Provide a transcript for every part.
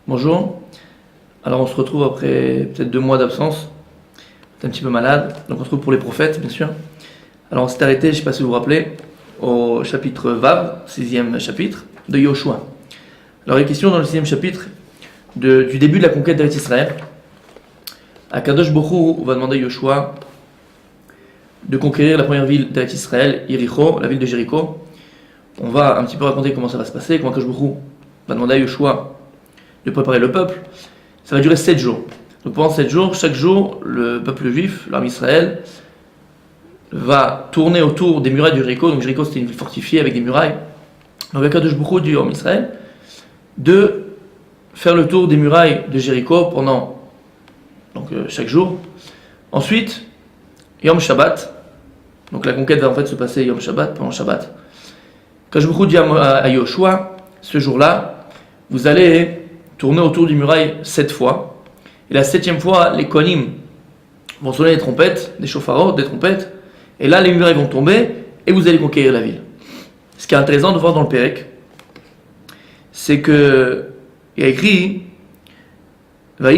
Bonjour. Alors on se retrouve après peut-être 2 mois d'absence. J'étais un petit peu malade, donc on se retrouve pour les prophètes, bien sûr. Alors on s'est arrêté, je ne sais pas si vous vous rappelez, au chapitre Vav, 6e chapitre, de Yoshua. Alors il est question dans le 6e chapitre du début de la conquête d'Eretz Israël. Akadosh Baruch Hu va demander à Yoshua de conquérir la première ville d'Eretz Israël, Yericho, la ville de Jéricho. On va un petit peu raconter comment ça va se passer, comment Akadosh Baruch Hu va demander à Yoshua de préparer le peuple. Ça va durer 7 jours. Donc pendant 7 jours, chaque jour, le peuple juif, l'armée Israël, va tourner autour des murailles de Jéricho. Donc Jéricho, c'était une ville fortifiée avec des murailles. Donc Akadosh Baruch Hu dit en Israël de faire le tour des murailles de Jéricho pendant chaque jour. Ensuite, Yom Shabbat, donc la conquête va en fait se passer Yom Shabbat, pendant Shabbat. Akadosh Baruch Hu dit à Yoshua, ce jour-là, vous allez tourner autour des murailles 7 fois. Et la 7e fois, les Kohanim vont sonner des trompettes, des shofarot, des trompettes. Et là, les murailles vont tomber et vous allez conquérir la ville. Ce qui est intéressant de voir dans le Pérec, c'est que il y a écrit il y a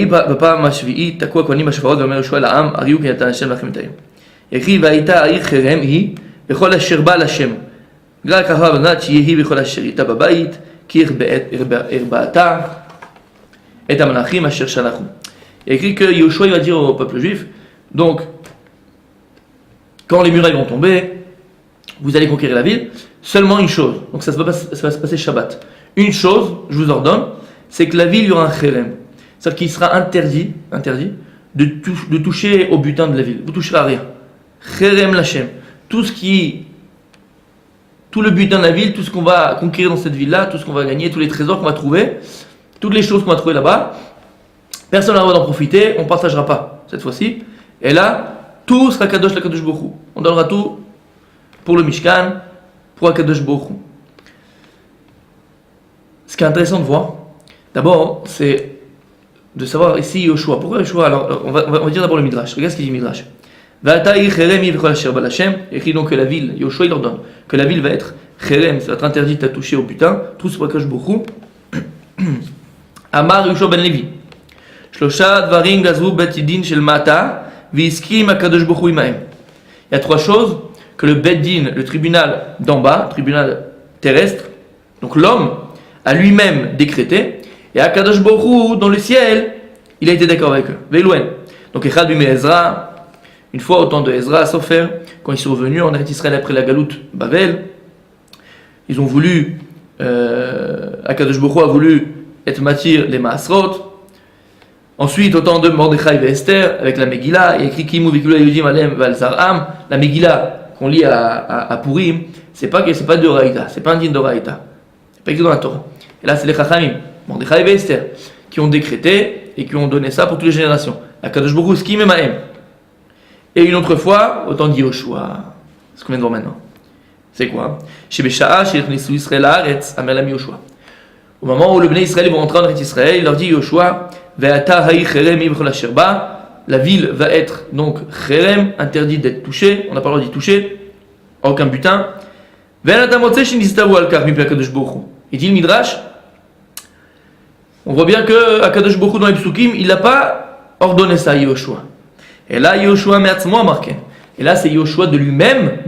écrit Vaïta Aïr Cherem hi Bechol Asher Ba Lashem Gra Kahav Nat Yehi Bechol Asher Ita Babait Kir Be'erbata Et Amalachim Asher Shalachum. Il y a écrit que Yoshua va dire au peuple juif, donc quand les murailles vont tomber, vous allez conquérir la ville, seulement une chose, donc ça va se passer Shabbat. Une chose, je vous ordonne, c'est que la ville, il y aura un chérem. C'est-à-dire qu'il sera interdit de toucher au butin de la ville. Vous ne toucherez à rien. Chérem Lachem. Tout le butin de la ville, tout ce qu'on va conquérir dans cette ville-là, tout ce qu'on va gagner, tous les trésors qu'on va trouver, toutes les choses qu'on va trouver là-bas, personne n'aura d'en profiter, on ne partagera pas cette fois-ci. Et là, tout sera Kadosh la Kadosh Baruch Hu. On donnera tout pour le Mishkan, pour Akadosh Baruch Hu. Ce qui est intéressant de voir, d'abord, c'est de savoir ici Yoshua. Pourquoi Yoshua? Alors, on va dire d'abord le Midrash. Regarde ce qu'il dit Midrash. Il écrit donc que la ville, Yoshua il ordonne, que la ville va être Cherem, ça va être interdite à toucher au butin, tout sur Akadosh Baruch Hu. Amar Yoshua ben Levi. Shlosha dvarim gazru bet din shel mata v'iskim Akadosh Baruch Hu imahem. Il y a 3 choses que le bet din, le tribunal d'en bas, tribunal terrestre, donc l'homme, a lui-même décrété, et Akadosh Baruch Hu, dans le ciel, il a été d'accord avec eux. Velouen. Donc Echad bimei Ezra, une fois au temps de Ezra, Sofer, quand ils sont revenus en Eretz Israël après la galoute Bavel, ils ont voulu, Akadosh Baruch Hu a voulu être matir les Maasrot. Ensuite, au temps de Mordechai et Esther, avec la Megillah, il y a écrit Kimu Vikula Yudim Alem Valzaram. La Megillah qu'on lit à Purim, c'est pas de Oraïta, c'est pas un din d'Oraïta, c'est pas écrit dans la Torah. Et là, c'est les Chachamim, Mordechai et Esther, qui ont décrété et qui ont donné ça pour toutes les générations. Akadosh Baruch Hu Skim et Mahem. Et une autre fois, au temps de Yoshua, ce qu'on vient de voir maintenant. C'est quoi? Shebesha'a Shechnisu Israël Haaretz Amelam Yoshua. Au moment où le Bnei Israël vont rentrer en Eretz Israël, il leur dit Yoshua, Ve'ata ha'i cherem ibchol asher ba. La ville va être donc cherem, interdit d'être touchée, on n'a pas le droit d'y toucher, aucun butin. Ve'ata motzeh shenistavu al kach mipnei Akadosh Baruch Hu. Il dit le Midrash, on voit bien que Akadosh Baruch Hu dans les Psukim, il n'a pas ordonné ça à Yoshua. Et là, Yoshua me'atzmo a marqué. Et là, c'est Yoshua de lui-même,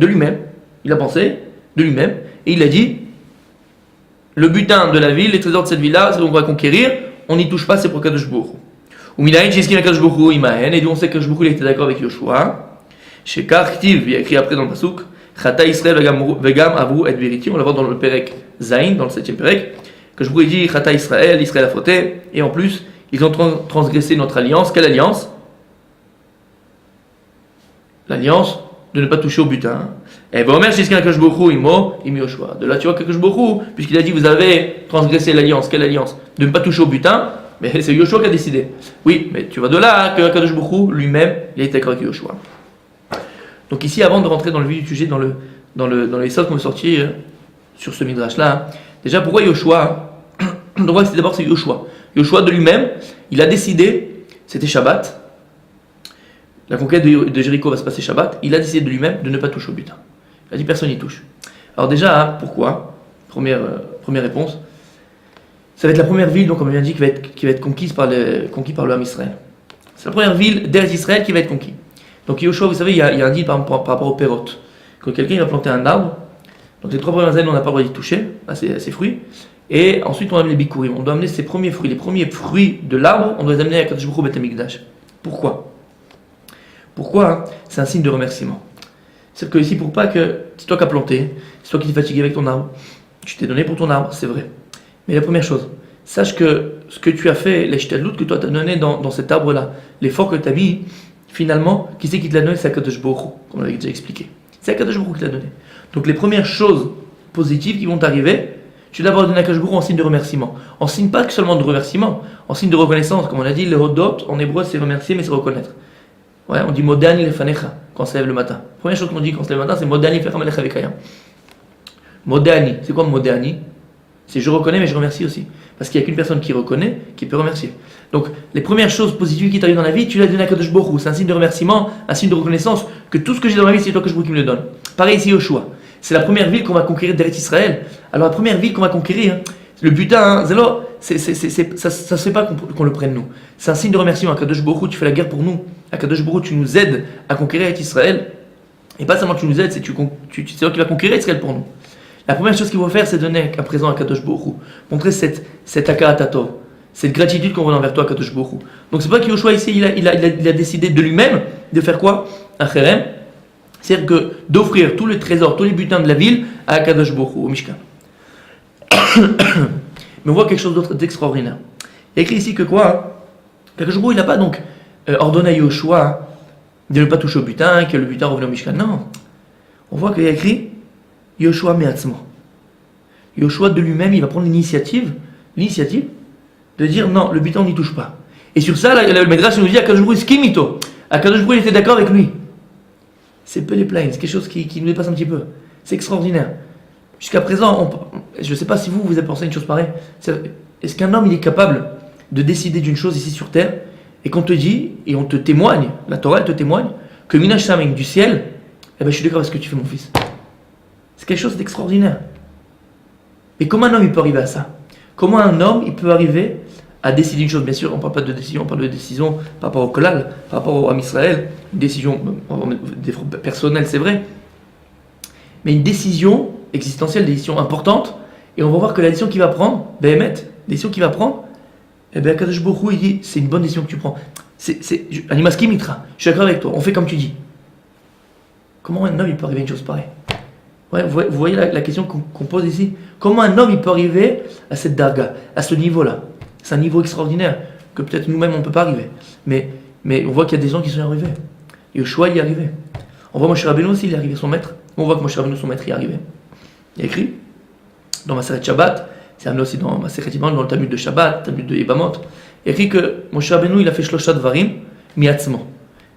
il a pensé, de lui-même, et il a dit, le butin de la ville, les trésors de cette ville-là, c'est qu'on va conquérir, on n'y touche pas, c'est pour Akadosh Baruch Hu. Ou Minayin Shiskin Akadosh Baruch Hu Imahen, et d'où on sait que Akadosh Baruch Hu il était d'accord avec Yoshua. Chez Karktiv, il y a écrit après dans le Pasuk, Chata Israël Vegam Avru et Veriti, on la voit dans le Perek Zain, dans le 7e Perek, que Baruch Hu dit Chata Israël, Israël a fauté, et en plus, ils ont transgressé notre alliance. Quelle alliance? L'alliance de ne pas toucher au butin. Et ben Omer Shiskin Akadosh Baruch Hu Imo Yoshua. De là tu vois qu'Akadosh Baruch Hu, puisqu'il a dit vous avez transgressé l'alliance, quelle alliance? De ne pas toucher au butin, mais c'est Yoshua qui a décidé. Oui, mais tu vois de là que Akadosh Baruch Hu lui-même, il a été d'accord avec Yoshua. Donc ici, avant de rentrer dans le vif du sujet, dans les sortes qu'on veut sortir sur ce midrash-là, déjà pourquoi Yoshua? On voit que d'abord c'est Yoshua. Yoshua de lui-même, il a décidé, c'était Shabbat, la conquête de Jéricho va se passer Shabbat, il a décidé de lui-même de ne pas toucher au butin. Il a dit personne n'y touche. Alors déjà, pourquoi? Première réponse. Ça va être la première ville, donc comme on l'a dit, qui va être conquis par le Ham Israël. C'est la première ville d'Eretz Israël qui va être conquise. Donc Yoshua, vous savez, il y a un dit par rapport au Pérot. Quand quelqu'un va planter un arbre, donc les 3 premières années, on n'a pas le droit d'y toucher, à ses fruits. Et ensuite, on amène les bikurim. On doit amener ses premiers fruits. Les premiers fruits de l'arbre, on doit les amener à Kadosh Baruch Hu Beth Amikdash. Pourquoi? C'est un signe de remerciement. C'est que ici, pour pas que c'est toi qui as planté, c'est toi qui t'es fatigué avec ton arbre, tu t'es donné pour ton arbre, c'est vrai. Mais la première chose, sache que ce que tu as fait, les shtadlut que toi t'as donné dans cet arbre-là, l'effort que tu as mis, finalement, qui c'est qui te l'a donné? C'est Akadosh Baruch Hu, comme on l'avait déjà expliqué. C'est Akadosh Baruch Hu qui te l'a donné. Donc les premières choses positives qui vont t'arriver, tu dois d'abord donner à Akadosh Baruch Hu en signe de remerciement. En signe pas que seulement de remerciement, en signe de reconnaissance. Comme on a dit, le hodot, en hébreu, c'est remercier, mais c'est reconnaître. Ouais, on dit modani lefanecha quand on se lève le matin. Première chose qu'on dit quand on se lève le matin, c'est modani fechem alecha vekayam. Modani, c'est quoi modani? C'est je reconnais, mais je remercie aussi. Parce qu'il n'y a qu'une personne qui reconnaît, qui peut remercier. Donc, les premières choses positives qui t'arrivent dans la vie, tu l'as donné à Kadosh Baruch Hu. C'est un signe de remerciement, un signe de reconnaissance, que tout ce que j'ai dans ma vie, c'est toi que je vous qui me le donne. Pareil ici, Yoshua. C'est la première ville qu'on va conquérir d'Eretz Israël. Alors, la première ville qu'on va conquérir, le butin, ça se fait pas qu'on le prenne nous. C'est un signe de remerciement. À Kadosh Baruch Hu, tu fais la guerre pour nous. À Kadosh Baruch Hu, tu nous aides à conquérir Eretz Israël. Et pas seulement tu nous aides, c'est toi qui vas conquérir Israël pour nous. La première chose qu'il faut faire, c'est donner un présent à Kadosh Baruch Hu. Montrer cette akarat hatov, cette gratitude qu'on voit envers toi, Kadosh Baruch Hu. Donc c'est pas que Yoshua ici, il a décidé de lui-même de faire quoi? Un cherem. C'est-à-dire que d'offrir tous les trésors, tous les butins de la ville à Kadosh Baruch Hu, au Mishkan. Mais on voit quelque chose d'autre d'extraordinaire. Il y a écrit ici que quoi? Kadosh Baruch Hu, il n'a pas donc ordonné à Yoshua de ne pas toucher au butin, que le butin revenait au Mishkan. Non. On voit qu'il y a écrit Yoshua me'atzmo. Yoshua de lui-même, il va prendre l'initiative de dire non, le butin on n'y touche pas. Et sur ça, le Midrash nous dit Akadosh Baruch Hu skimito. Akadosh Baruch Hu il était d'accord avec lui. C'est peu les plaines, c'est quelque chose qui nous dépasse un petit peu. C'est extraordinaire. Jusqu'à présent, je ne sais pas si vous avez pensé à une chose pareille. Est-ce qu'un homme il est capable de décider d'une chose ici sur terre et qu'on te dit et on te témoigne, la Torah elle te témoigne que Minash Samein du ciel, eh ben je suis d'accord avec ce que tu fais mon fils. C'est quelque chose d'extraordinaire. Et comment un homme il peut arriver à ça? Comment un homme il peut arriver à décider une chose? Bien sûr, on ne parle pas de décision, on parle de décision par rapport au Kolal, par rapport au Ham Israël, une décision personnelle, c'est vrai, mais une décision existentielle, une décision importante, et on va voir que la décision qu'il va prendre, décision qu'il va prendre, eh bien, Kadosh Baruch Hu, il dit, c'est une bonne décision que tu prends. Animaski Mitra, je suis d'accord avec toi, on fait comme tu dis. Comment un homme il peut arriver à une chose pareille? Ouais, vous voyez la question qu'on pose ici. Comment un homme il peut arriver à cette darga, à ce niveau-là? C'est un niveau extraordinaire que peut-être nous-mêmes on ne peut pas arriver. Mais on voit qu'il y a des gens qui sont arrivés. Yoshua y est arrivé. On voit Moshe Rabbeinu aussi, il est arrivé son maître. On voit que Moshe Rabbeinu son maître y est arrivé. Il y a écrit dans Maseret Shabbat, c'est amené aussi dans Maseret Iman, dans le Talmud de Shabbat, Talmud de Yebamot. Il y a écrit que Moshe Rabbeinu il a fait Shlosha Dvarim miatzmo,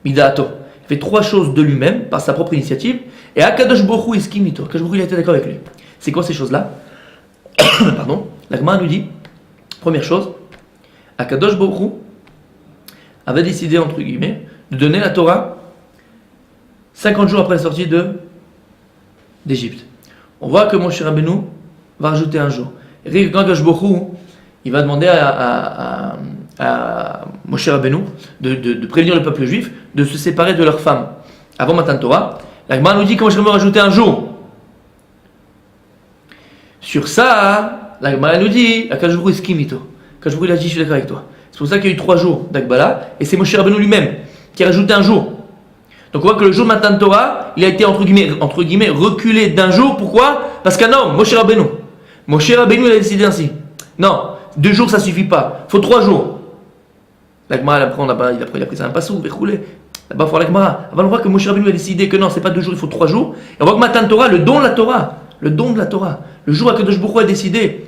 midaato. Il fait 3 choses de lui-même, par sa propre initiative, et Akadosh Baruch Hu iskimito. Akadosh Baruch Hu il a été d'accord avec lui. C'est quoi ces choses-là? Pardon. La Gemara nous dit, première chose, Akadosh Baruch Hu avait décidé, entre guillemets, de donner la Torah 50 jours après la sortie d'Égypte. On voit que Moshe Rabbeinu va rajouter un jour. Et quand Akadosh Baruch Hu, il va demander à Moshe Rabbeinu de prévenir le peuple juif de se séparer de leurs femmes avant Matan Torah. La Gemara nous dit que Moshe Rabbeinu va rajouter un jour. Sur ça, la Gemara nous dit Akadosh Baruch Hu iskimito. Akadosh Baruch Hu il a dit je suis d'accord avec toi. C'est pour ça qu'il y a eu 3 jours d'Akbala et c'est Moshe Rabbeinu lui-même qui a rajouté un jour. Donc on voit que le jour de Matan Torah, il a été entre guillemets reculé d'un jour. Pourquoi? Parce qu'un homme, Moshe Rabbeinu, il a décidé ainsi. Non, 2 jours ça suffit pas. Il faut 3 jours. La Gemara après il a pris ça un passou, verroulé. Là-bas il faut la Gemara. On voit que Moshe Rabbeinu a décidé que non, c'est pas 2 jours, il faut 3 jours. Et on voit que Matan Torah, le don de la Torah, le jour où Akadosh Baruch Hu a décidé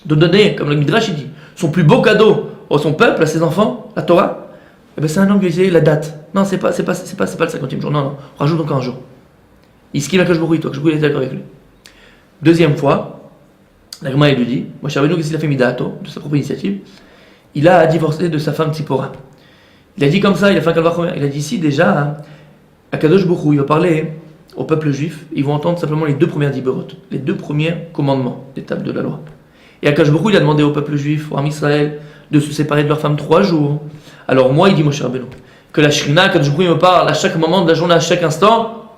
de donner, comme le Midrash il dit, son plus beau cadeau à son peuple, à ses enfants, la Torah, eh ben c'est un homme qui a décidé la date. Non, c'est pas le 50e jour. Non, on rajoute encore un jour. Il skime Akadosh Baruch Hu, Akadosh Baruch Hu est d'accord avec lui. Deuxième fois, la Gemara lui dit, Moshe Rabbeinu, qu'est-ce qu'il a fait midato, de sa propre initiative? Il a divorcé de sa femme Tzipora. Il a dit comme ça, il a fait un calvar. Il a dit ici déjà, Akadosh Baruch Hu, il va parler au peuple juif, ils vont entendre simplement les 2 premières diborot, les 2 premiers commandements, l'étape de la loi. Et Akash Baruch Hu, il a demandé au peuple juif, au Ham Israël, de se séparer de leur femme 3 jours. Alors moi, il dit Moshe Rabbeinu, que la Shrina, Akash Baruch Hu me parle à chaque moment de la journée, à chaque instant,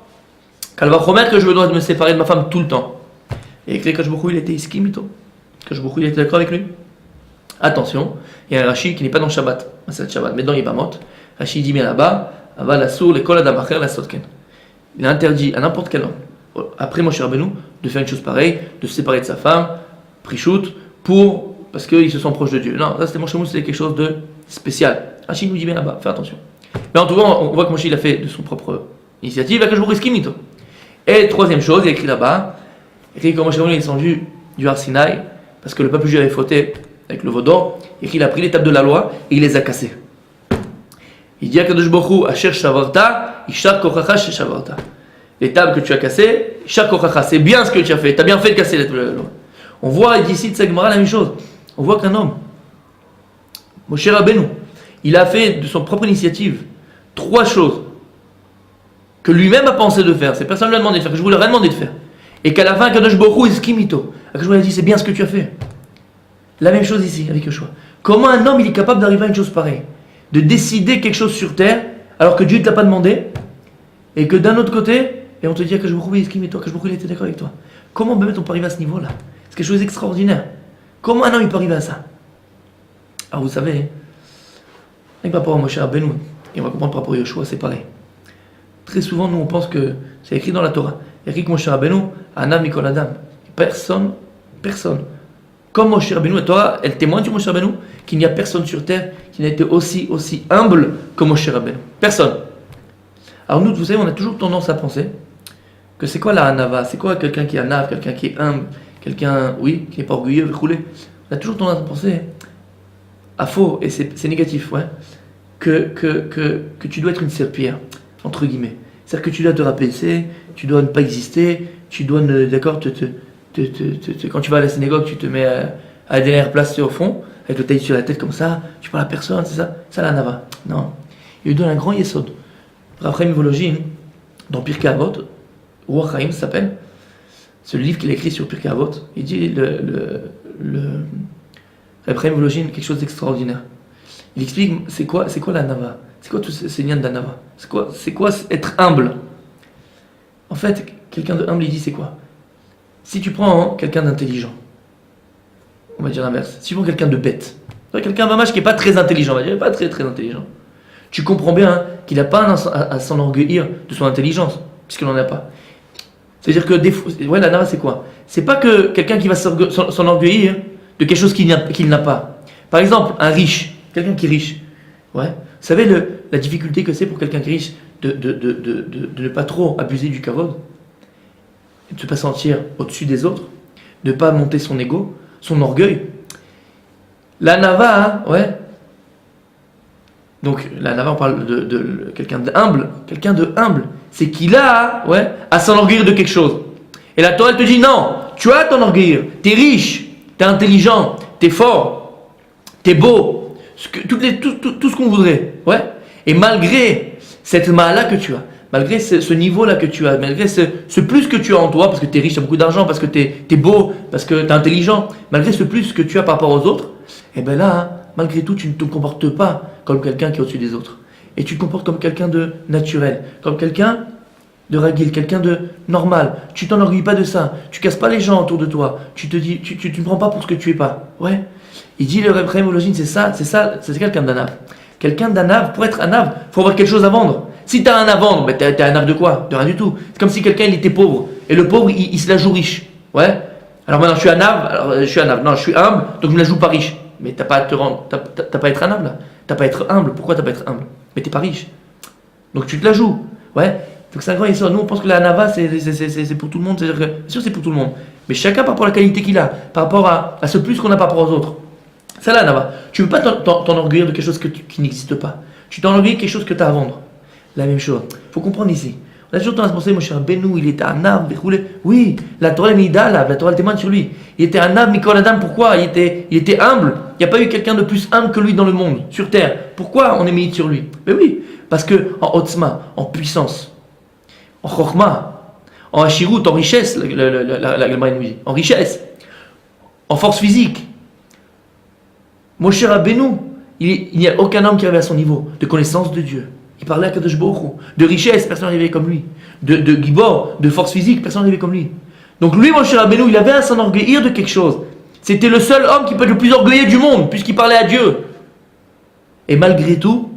qu'elle va promettre que je dois me séparer de ma femme tout le temps. Et que Akash Baruch Hu, il était iskimito. Akash Baruch Hu, il était d'accord avec lui. Attention, il y a un Rashi qui n'est pas dans Shabbat, c'est Shabbat, mais dans Yibamot. Rashi dit bien là-bas, Ava la sour, l'école Adamacher, la Sotken. Il interdit à n'importe quel homme, après Moshe Rabbeinu, de faire une chose pareille, de se séparer de sa femme, Prichout, parce qu'il se sent proche de Dieu. Non, ça c'était Moshe Rabbeinu, c'était quelque chose de spécial. Rashi nous dit bien là-bas, fais attention. Mais en tout cas, on voit que Moshe il a fait de son propre initiative, Akash Baruch Hu Iskimito. Et troisième chose, il a écrit là-bas, il a écrit que Moshe Rabbeinu est descendu du Har Sinaï, parce que le peuple juif avait fauté avec le vaudor, et qu'il a pris les tables de la loi et il les a cassées. Il dit à Kadosh Baruch Hu, Asher shavarta, ishar kochacha shavarta. Les tables que tu as cassées, ishar kochacha, c'est bien ce que tu as fait, tu as bien fait de casser les tables de la loi. On voit d'ici de Gemara la même chose. On voit qu'un homme, Moshe Rabbeinu, il a fait de son propre initiative 3 choses que lui-même a pensé de faire, c'est personne ne lui a demandé de faire, que je vous leur ai demandé de faire. Et qu'à la fin, Kadosh Baruch Hu est skimito. Kadosh Baruch Hu a dit, c'est bien ce que tu as fait. La même chose ici, avec Yoshua. Comment un homme il est capable d'arriver à une chose pareille? De décider quelque chose sur terre, alors que Dieu ne t'a pas demandé, et que d'un autre côté, et on te dit que je me trouve ici, mais toi, que je me il était d'accord avec toi. Comment on peut arriver à ce niveau-là? C'est quelque chose d'extraordinaire. Comment un homme il peut arriver à ça? Alors vous savez, avec rapport à Moshe Rabbeinu, et on va comprendre par rapport à Yoshua, c'est pareil. Très souvent, nous on pense que c'est écrit dans la Torah. Il y a écrit que Moshe Rabbeinu, Anav Mikol Adam. Personne. Comme Moshe Rabbeinu, la Torah, elle témoigne sur Moshe Rabbeinu qu'il n'y a personne sur terre qui n'a été aussi humble que Moshe Rabbeinu. Personne. Alors nous, vous savez, on a toujours tendance à penser que c'est quoi la Hanava? C'est quoi quelqu'un qui est Hanav, quelqu'un qui est humble, quelqu'un, oui, qui n'est pas orgueilleux, roulé. On a toujours tendance à penser à faux, et c'est négatif, ouais, que tu dois être une serpillère, entre guillemets. C'est-à-dire que tu dois te rabaisser, tu dois ne pas exister, tu dois, d'accord, quand tu vas à la synagogue, tu te mets à la dernière place au fond, avec le taille sur la tête comme ça, tu parles à personne, c'est ça? Ça la Nava. Non. Il lui donne un grand yesod. Raphaël Vologine, dans Pirkei Avot, Ruach Chaim s'appelle, c'est le livre qu'il a écrit sur Pirkei Avot, il dit Raphaël Vologine, quelque chose d'extraordinaire. Il explique c'est quoi la Nava? C'est quoi tous ces liens de la Nava? C'est quoi être humble? En fait, quelqu'un de humble, il dit c'est quoi? Si tu prends quelqu'un d'intelligent, on va dire l'inverse. Si tu prends quelqu'un de bête, quelqu'un d'un qui n'est pas très intelligent, on va dire, pas très très intelligent, tu comprends bien qu'il n'a pas à s'enorgueillir de son intelligence, puisqu'il n'en a pas. C'est-à-dire que des fois, ouais, la nara c'est quoi? C'est pas que quelqu'un qui va s'enorgueillir de quelque chose qu'il n'a pas. Par exemple, un riche, quelqu'un qui est riche, ouais. Vous savez la difficulté que c'est pour quelqu'un qui est riche de ne pas trop abuser du kavod, de ne pas se sentir au-dessus des autres, de ne pas monter son ego, son orgueil. La nava, hein, ouais. Donc la nava, on parle de quelqu'un d'humble. Quelqu'un de humble, c'est qu'il a, ouais, à s'enorgueillir de quelque chose. Et la Torah, elle te dit non, tu as à t'enorgueillir. T'es riche, t'es intelligent, t'es fort, t'es beau, tout ce qu'on voudrait, ouais. Et malgré cette maala que tu as, malgré ce niveau-là que tu as, malgré ce plus que tu as en toi, parce que tu es riche, tu as beaucoup d'argent, parce que tu es beau, parce que tu es intelligent, malgré ce plus que tu as par rapport aux autres, et bien là, hein, malgré tout, tu ne te comportes pas comme quelqu'un qui est au-dessus des autres. Et tu te comportes comme quelqu'un de naturel, comme quelqu'un de ragil, quelqu'un de normal. Tu t'enorgueillis pas de ça, tu casses pas les gens autour de toi, tu te dis, tu ne prends pas pour ce que tu es pas. Ouais. Il dit le Reb Chaim Vologine, c'est quelqu'un d'anav. Quelqu'un d'anav, pour être anav, il faut avoir quelque chose à vendre. Si tu as un à vendre, ben t'es un ave de quoi? De rien du tout. C'est comme si quelqu'un il était pauvre. Et le pauvre, il se la joue riche. Ouais. Alors maintenant, je suis un ave. Non, je suis humble, donc je me la joue pas riche. Mais t'as pas à te rendre. T'as pas à être un humble là. T'as pas à être humble. Pourquoi t'as pas à être humble? Mais t'es pas riche. Donc tu te la joues. Ouais. Donc c'est un grand histoire. Nous, on pense que la nava, c'est pour tout le monde. C'est-à-dire que, bien sûr, c'est pour tout le monde. Mais chacun par rapport à la qualité qu'il a, par rapport à ce plus qu'on a par rapport aux autres. Ça, la nava. Tu ne peux pas t'enorgueillir de quelque chose qui n'existe pas. Tu t'enorgueillis de quelque chose que tu as à vendre. La même chose. Il faut comprendre ici. On a toujours tendance à penser, Moshe Rabbeinu, il était un âme, oui, la Torah est midala, la Torah elle témoigne sur lui. Il était un âme, Mikol Adam, pourquoi il était humble. Il n'y a pas eu quelqu'un de plus humble que lui dans le monde, sur terre. Pourquoi on est mis sur lui? Mais oui, parce que en Otzma, en puissance, en Chokhma, en Hashirut, en richesse, en richesse, en force physique. Moshe Rabbeinu, il n'y a aucun homme qui arrivait à son niveau de connaissance de Dieu. Il parlait à Kadosh Baruch Hu. De richesse, personne n'arrivait comme lui. De gibor, de force physique, personne n'arrivait comme lui. Donc lui, Moshe Rabbeinu, il avait à s'enorgueillir de quelque chose. C'était le seul homme qui peut être le plus orgueilleux du monde, puisqu'il parlait à Dieu. Et malgré tout,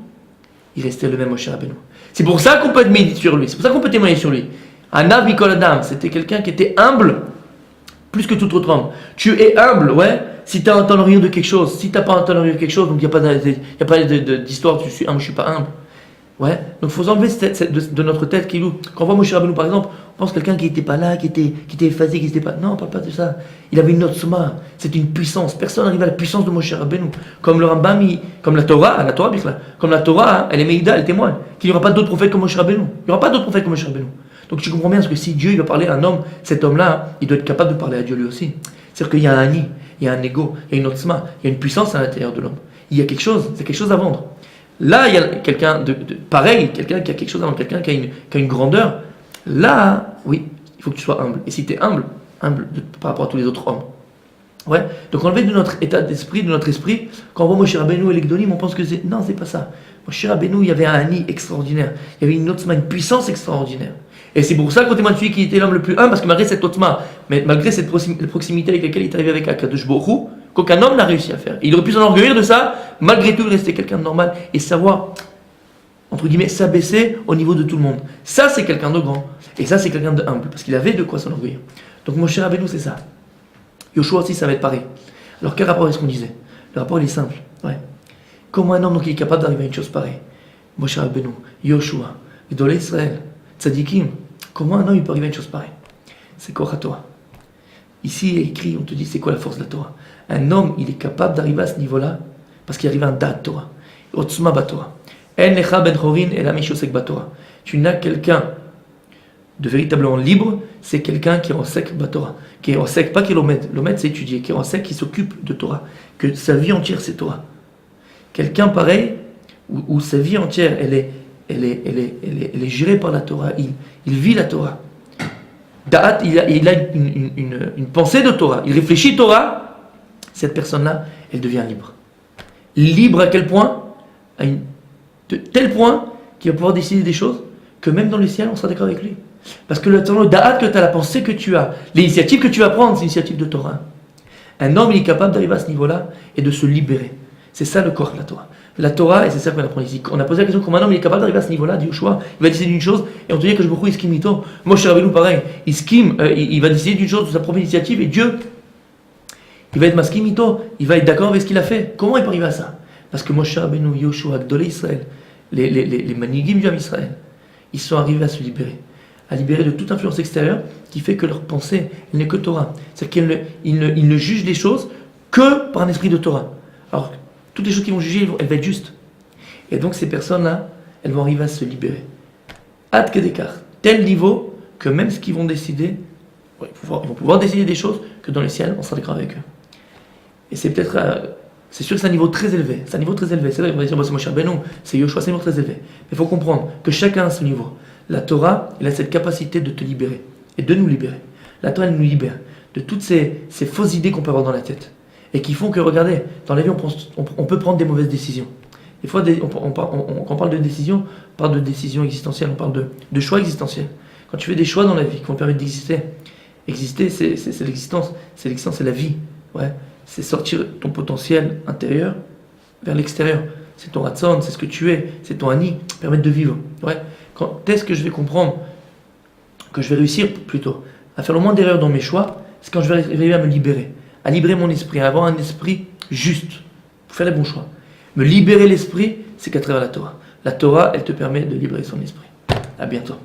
il restait le même Moshe Rabbeinu. C'est pour ça qu'on peut être méditer sur lui, c'est pour ça qu'on peut témoigner sur lui. Anav Mikol Adam, c'était quelqu'un qui était humble, plus que tout autre homme. Tu es humble, ouais, si tu as entendu rire de quelque chose. Si tu n'as pas entendu rire de quelque chose, donc il n'y a pas d'histoire, tu suis humble, je ne suis pas humble. Ouais, donc il faut enlever de notre tête qui loue. Quand on voit Moshe Rabbeinu par exemple, on pense quelqu'un qui n'était pas là, qui était effacé, qui n'était pas. Non, on ne parle pas de ça. Il avait une autre soma, c'est une puissance. Personne n'arrive à la puissance de Moshe Rabbeinu. Comme le Rambam, comme la Torah, comme la Torah, elle est Meïda, elle témoigne qu'il n'y aura pas d'autres prophètes comme Moshe Rabbeinu. Il n'y aura pas d'autres prophètes comme Moshe Rabbeinu. Donc tu comprends bien parce que si Dieu il va parler à un homme, cet homme-là, il doit être capable de parler à Dieu lui aussi. C'est-à-dire qu'il y a un ani, il y a un ego, il y a une otzma, il y a une puissance à l'intérieur de l'homme. Il y a quelque chose, c'est quelque chose à vendre. Là, il y a quelqu'un de pareil, quelqu'un qui a quelque chose à vendre, quelqu'un qui a une grandeur. Là, oui, il faut que tu sois humble. Et si tu es humble par rapport à tous les autres hommes. Ouais. Donc enlever de notre état d'esprit, de notre esprit, quand on voit Moshe Rabbeinu et les Gdolim, on pense que c'est. Non, c'est pas ça. Moshe Rabbeinu, il y avait un ani extraordinaire. Il y avait une otzma, une puissance extraordinaire. Et c'est pour ça qu'on témoigne de celui qui était l'homme le plus humble, parce que malgré cette otzma, mais malgré cette proximité avec laquelle il est arrivé avec Akadosh Baruch Hu, qu'aucun homme n'a réussi à faire. Il aurait pu s'enorgueillir de ça, malgré tout, il restait quelqu'un de normal et savoir, entre guillemets, s'abaisser au niveau de tout le monde. Ça, c'est quelqu'un de grand. Et ça, c'est quelqu'un de humble, parce qu'il avait de quoi s'enorgueillir. Donc, Moshe Rabbeinu, c'est ça. Yoshua aussi, ça va être pareil. Alors, quel rapport est-ce qu'on disait? Le rapport, il est simple. Ouais. Comment un homme donc, il est capable d'arriver à une chose pareille? Moshe Rabbeinu, Yoshua, Gdolei Israël, Tzadikim. Comment un homme il peut arriver à une chose pareille? C'est Korah Torah. Ici, il est écrit, on te dit, c'est quoi la force de la Torah? Un homme, il est capable d'arriver à ce niveau-là parce qu'il arrive à un Dat Torah. Otzma Batorah. En lecha ben chorin et la mishosek Batorah. Tu n'as quelqu'un de véritablement libre, c'est quelqu'un qui est en sec Batorah. Qui est en sec, pas qui est l'omed. L'omed, c'est étudier. Qui est en sec, qui s'occupe de Torah. Que sa vie entière, c'est Torah. Quelqu'un pareil, où sa vie entière, elle est gérée par la Torah. Il vit la Torah. Da'at, il a une pensée de Torah. Il réfléchit Torah. Cette personne-là, elle devient libre. Libre à quel point? De tel point qu'il va pouvoir décider des choses que même dans le ciel, on sera d'accord avec lui. Parce que le da'at que tu as, la pensée que tu as, l'initiative que tu vas prendre, c'est l'initiative de Torah. Un homme, il est capable d'arriver à ce niveau-là et de se libérer. C'est ça le corps de la Torah. La Torah, et c'est ça qu'on apprend ici. On a posé la question comment un homme il est capable d'arriver à ce niveau-là, dit Yoshua, il va décider d'une chose, et on te dit que je beaucoup il skim ito. Moshe Rabbeinu, pareil, il va décider d'une chose de sa propre initiative, et Dieu, il va être maskim ito, il va être d'accord avec ce qu'il a fait. Comment il peut arriver à ça? Parce que Moshe Rabbeinu, Yoshua, Gdolei Israël, les manigim du Ham Israël, ils sont arrivés à se libérer. À libérer de toute influence extérieure qui fait que leur pensée, elle n'est que Torah. C'est-à-dire qu'ils ne jugent les choses que par un esprit de Torah. Alors, toutes les choses qu'ils vont juger, elles vont être justes. Et donc, ces personnes-là, elles vont arriver à se libérer. Ad Kedekar, tel niveau que même ce qu'ils vont décider, ils vont pouvoir décider des choses que dans les ciels, on sera d'accord avec eux. Et c'est peut-être, c'est sûr que c'est un niveau très élevé. C'est un niveau très élevé. C'est vrai, on va dire, c'est Moshe Rabbeinu, c'est Yoshua, c'est un niveau très élevé. Mais il faut comprendre que chacun a ce niveau. La Torah, elle a cette capacité de te libérer et de nous libérer. La Torah, elle nous libère de toutes ces fausses idées qu'on peut avoir dans la tête et qui font que, regardez, dans la vie, on peut prendre des mauvaises décisions. Des fois, quand on parle de décision, on parle de décision existentielle, on parle de choix existentiels. Quand tu fais des choix dans la vie qui vont te permettre d'exister, exister, c'est l'existence, c'est la vie. Ouais. C'est sortir ton potentiel intérieur vers l'extérieur. C'est ton ratson, c'est ce que tu es, c'est ton ani, permettre de vivre. Ouais. Quand est-ce que je vais comprendre, que je vais réussir plutôt, à faire le moins d'erreurs dans mes choix, c'est quand je vais arriver à me libérer, à libérer mon esprit, à avoir un esprit juste, pour faire les bons choix. Me libérer l'esprit, c'est qu'à travers la Torah. La Torah, elle te permet de libérer son esprit. À bientôt.